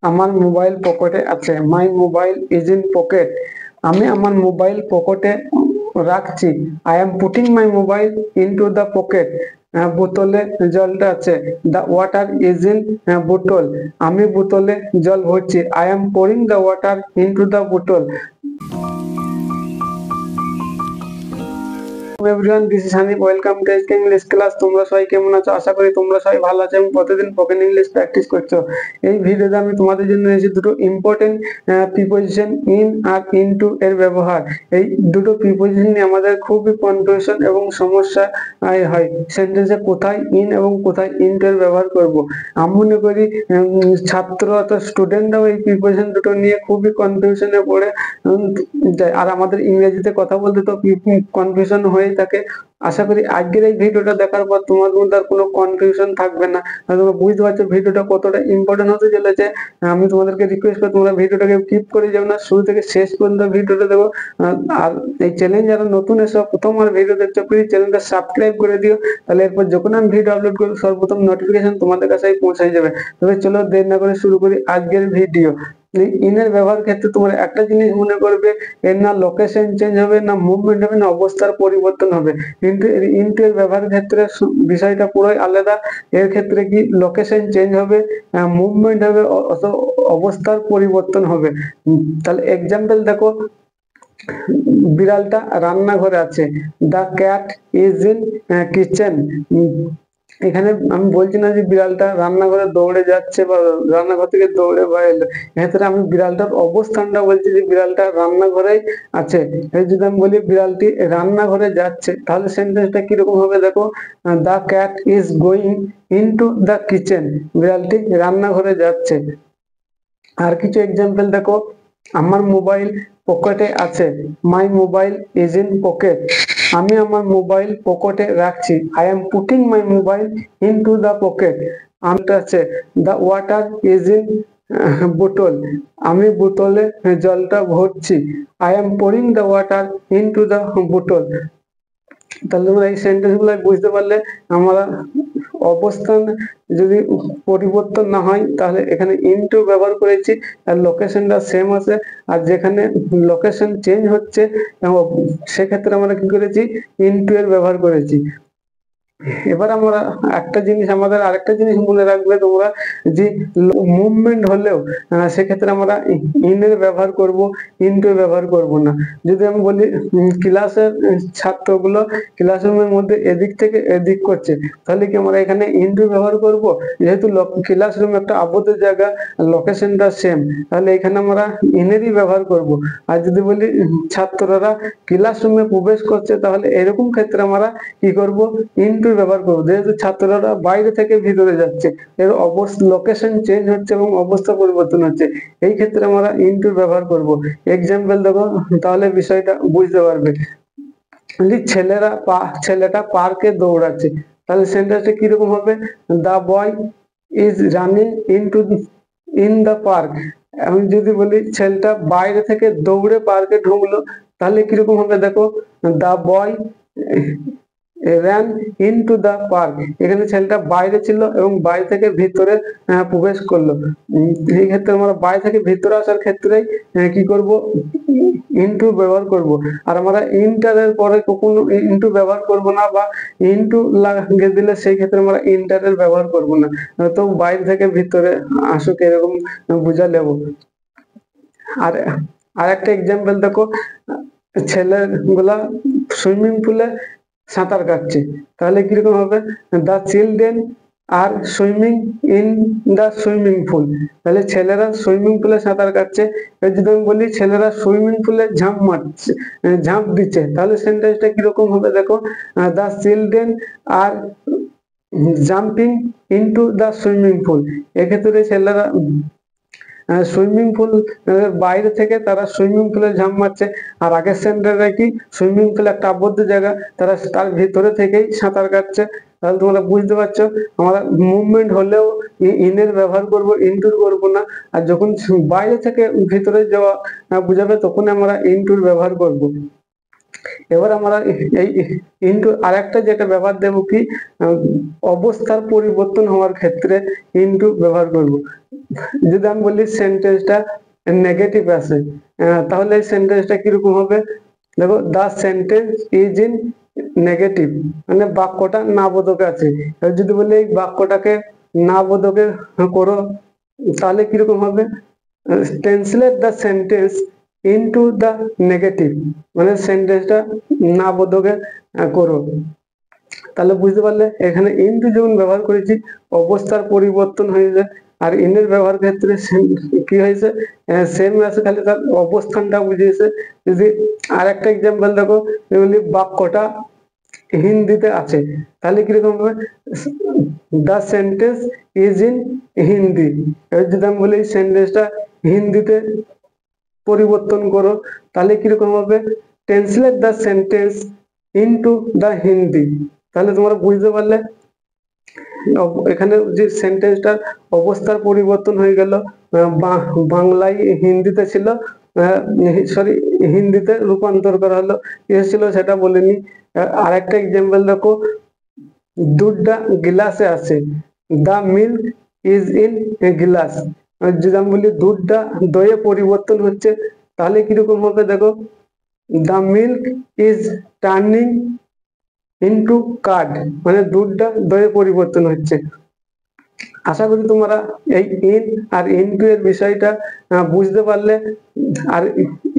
আমার মোবাইল পকেটে আছে। My mobile is in pocket. আমি আমার মোবাইল পকেটে রাখছি। I am putting my mobile into the pocket. বোতলে জলটা আছে। দ্য ওয়াটার ইজ ইন বোতল। আমি বোতলে জল ভরছি। I am pouring the water into the বোতল। Everyone, this is Hanif. Welcome to SK English class. তোমরা সবাই কেমন আছো? আশা করি তোমরা সবাই ভালো আছো এবং প্রতিদিন স্পোকেন ইংলিশ প্র্যাকটিস করছো। এই ভিডিওতে আমি তোমাদের জন্য এনেছি দুটো ইম্পর্টেন্ট প্রিপোজিশন, ইন আর ইনটু এর ব্যবহার। এই দুটো প্রিপোজিশন নিয়ে আমাদের খুবই কনফিউশন এবং সমস্যা হয়। সেন্টেন্সে কোথায় ইন এবং কোথায় ইনটু এর ব্যবহার করব। আমি মনে করি ছাত্র অর্থাৎ স্টুডেন্টরাও এই প্রিপোজিশন দুটো নিয়ে খুবই কনফিউশনে পড়ে যায়। আর আমাদের ইংরেজিতে কথা বলতে তো কনফিউশন হয়ে থাকে। আশা করি আজকের এই ভিডিওটা দেখার পর তোমার মধ্যে আর কোনো কনফিউশন থাকবে না। তোমরা বুঝতে পারছো ভিডিওটা কতটা ইম্পর্টেন্ট হতে চলেছে। আমি তোমাদেরকে রিকোয়েস্ট করি তোমরা ভিডিওটাকে স্কিপ করে যাও না, শুরু থেকে শেষ পর্যন্ত ভিডিওটা দেখো। আর এই চ্যানেল যারা নতুন এসে প্রথমবার ভিডিও দেখছো, প্লিজ চ্যানেলটা সাবস্ক্রাইব করে দিও। তাহলে এরপর যখন আমি ভিডিও আপলোড করবো সর্বপ্রথম নোটিফিকেশন তোমাদের কাছে পৌঁছে যাবে। তবে চলো দেরি না করে শুরু করি আজকের ভিডিও। ইনের ব্যবহার ক্ষেত্রে তোমরা একটা জিনিস মনে করবে, এর না লোকেশন চেঞ্জ হবে, না মুভমেন্ট হবে, না অবস্থার পরিবর্তন হবে। কিন্তু ইনটু এর ব্যবহার ক্ষেত্রে বিষয়টা পুরোই আলাদা। এর ক্ষেত্রে কি লোকেশন চেঞ্জ হবে, মুভমেন্ট হবে, অবস্থার পরিবর্তন হবে। তাহলে এক্সাম্পল দেখো, বিড়ালটা রান্নাঘরে আছে। The cat is in kitchen. এখানে আমি বলছি না যে বিড়ালটা রান্নাঘরে দৌড়ে যাচ্ছে বা রান্নাঘর থেকে দৌড়ে বাইরে। এক্ষেত্রে আমি বিড়ালটার অবস্থানটা বলছি যে বিড়ালটা রান্নাঘরেই আছে। যদি আমি বলি বিড়ালটি রান্নাঘরে যাচ্ছে, তাহলে সেন্টেন্সটা কিরকম হবে দেখো, the cat is going into the kitchen. বিড়ালটি রান্নাঘরে যাচ্ছে। আর কিছু এক্সাম্পল দেখো, আমার মোবাইল পকেটে আছে। My mobile is in pocket. আমি আমার মোবাইল পকেটে রাখছি। I am putting my mobile into the pocket. আমটা আছে, দ্য ওয়াটার ইজ ইন বোতল। আমি বোতলে জলটা ভরছি। I am pouring the water into the বোতল। তাহলে তোমরা এই সেন্টেন্স গুলো বুঝতে পারলে আমরা অবস্থান যদি পরিবর্তন না হয় তাহলে এখানে ইনটু ব্যবহার করেছি আর লোকেশনটা সেম আছে। আর যেখানে লোকেশন চেঞ্জ হচ্ছে সেক্ষেত্রে আমরা কি করেছি, ইনটু এর ব্যবহার করেছি। এবার আমরা আমাদের আরেকটা জিনিস মনে রাখবে তোমরা, যে মুভমেন্ট হলেও সেক্ষেত্রে আমরা ইনের ব্যবহার করব, ইনটু ব্যবহার করব না। যদি আমি বলি ক্লাসের ছাত্রগুলো ক্লাসরুমের মধ্যে এদিক থেকে এদিক করছে, তাহলে কি আমরা এখানে ইনটু ব্যবহার করব? যেহেতু ক্লাসরুম একটা আবদ্ধ জায়গা, লোকেশনটা সেম, তাহলে এখানে আমরা ইনেরই ব্যবহার করব। আর যদি বলি ছাত্ররা ক্লাসরুমে প্রবেশ করছে, তাহলে এরকম ক্ষেত্রে আমরা কি করব, ইনটু ব্যবহার করবো। যেহেতু ছাত্ররা বাইরে থেকে ভিতরে যাচ্ছে, এর লোকেশন চেঞ্জ হচ্ছে এবং অবস্থা পরিবর্তন হচ্ছে, এই ক্ষেত্রে আমরা ইনটু ব্যবহার করব। এক্সাম্পল দেখো, তাহলে বিষয়টা বুঝতে পারবে। ছেলেটা পার্কে দৌড়াচ্ছে, তাহলে সেন্টেন্সটা কিরকম হবে, the boy is running in the park. আমি যদি বলি ছেলেটা বাইরে থেকে দৌড়ে পার্কে ঢুকলো, তাহলে কিরকম হবে দেখো, the boy ran into the park। এখানে ছেলেটা বাইরে ছিল এবং বাইরে থেকে ভিতরে প্রবেশ করলো। এই ক্ষেত্রে আমরা বাইরে থেকে ভিতরে আসার ক্ষেত্রে কি করব, ইনটু ব্যবহার করব। আর আমরা ইন্টারের পরে কখনো ইনটু ব্যবহার করব না, বা ইনটু লাগিয়ে দিলে সেই ক্ষেত্রে আমরা ইন্টারের ব্যবহার করব না। তো বাইরে থেকে ভিতরে আসুক এরকম বুঝা নেব। আর আরেকটা এক্সাম্পল দেখো, ছেলেগুলা সুইমিং পুলে সাঁতার কাটছে, তাহলে কিরকম হবে, the children are swimming in the swimming pool. তাহলে ছেলেরা সুইমিং পুলে সাঁতার কাটছে। যদি আমি বলি ছেলেরা সুইমিং পুলে ঝাঁপ দিচ্ছে, তাহলে সেন্টেন্সটা কিরকম হবে দেখো, the children are jumping into the swimming pool. এক্ষেত্রে ছেলেরা সুইমিং পুল বাইরে থেকে তারা সুইমিং পুলে ঝাঁপ মারছে। আর আগের সেন্টেন্সে কি, সুইমিং পুল একটা আবদ্ধ জায়গা, তারা তার ভিতরে থেকেই সাঁতার কাটছে। তাহলে তোমরা বুঝতে পারছো, আমরা মুভমেন্ট হলেও ইনের ব্যবহার করব, ইনটুর করব না। আর যখন বাইরে থেকে ভিতরে যাওয়া বুঝাবে তখন আমরা ইনটুর ব্যবহার করব। এবার আমরা এই ইনটু আরেকটা যেটা ব্যবহার দেব কি, অবস্থার পরিবর্তন হওয়ার ক্ষেত্রে ইনটু ব্যবহার করব। যদি আমি বলি সেন্টেন্সটা নেগেটিভ আছে, তাহলে এই সেন্টেন্সটা কিরকম হবে? দেখো, দা সেন্টেন্স ইজ ইন নেগেটিভ, মানে বাক্যটা না বোধকে আছে। এবার যদি বলি এই বাক্যটাকে না বোধকে করো, তাহলে কিরকম হবে? Translate the sentence into the negative, মানে সেন্টেন্সটা না বোধকে করো। তাহলে বুঝতে পারলে এখানে ইনটু যখন ব্যবহার করেছি অবস্থার পরিবর্তন হয়ে যায়, আর ইনের ব্যবহার ক্ষেত্রে কি হয়েছে, সেম আছে, খালি তার অবস্থানটা বুঝিয়েছে। যদি আর একটা এক্সাম্পল দেখো, বলি বাক্যটা হিন্দিতে আছে, তাহলে কিরকম হবে? The sentence is in Hindi. এবার যদি আমি বলি সেন্টেন্সটা হিন্দিতে পরিবর্তন করো, তাহলে কিরকম হবে? Translate the sentence into the Hindi. তাহলে তোমরা বুঝতে পারলে এখানে যে সেন্টেন্সটার অবস্থার পরিবর্তন হয়ে গেল, বাংলায় হিন্দিতে ছিল, সরি হিন্দিতে রূপান্তর করা হলো, ছিল সেটা বলিনি। আরেকটা এক্সাম্পল দেখো, দুধটা গিলাসে আছে, দা মিল্ক ইজ ইন এ গিলাস। যদি আমি বলি দুধটা দয়ে পরিবর্তন হচ্ছে, তাহলে কিরকম হবে? দেখো, the milk is turning into curd, মানে দুধটা দয়ে পরিবর্তন হচ্ছে। আশা করি তোমরা এই ইন আর ইনটু এর বিষয়টা বুঝতে পারলে, আর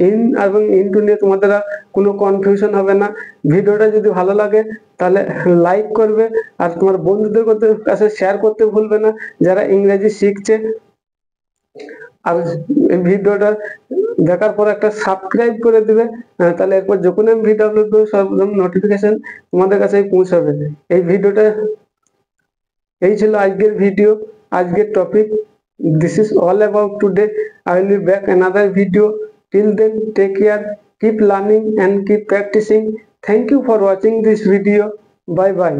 ইন এবং ইনটু নিয়ে তোমাদের আর কোনো কনফিউশন হবে না। ভিডিওটা যদি ভালো লাগে তাহলে লাইক করবে, আর তোমার বন্ধুদের কাছে শেয়ার করতে ভুলবে না যারা ইংরেজি শিখছে। আর এই ভিডিওটা দেখার পর একটা সাবস্ক্রাইব করে দিবে, তাহলে এরপর যখন আমি ভিডিও আপলোড করবো সর্বপ্রথম নোটিফিকেশন তোমাদের কাছে পৌঁছাবে। এই ভিডিওটা এই ছিল আজকের ভিডিও, আজকের topic. This is all about today. I will be back another video. Till then, take care, keep learning and keep practicing. Thank you for watching this video. Bye bye.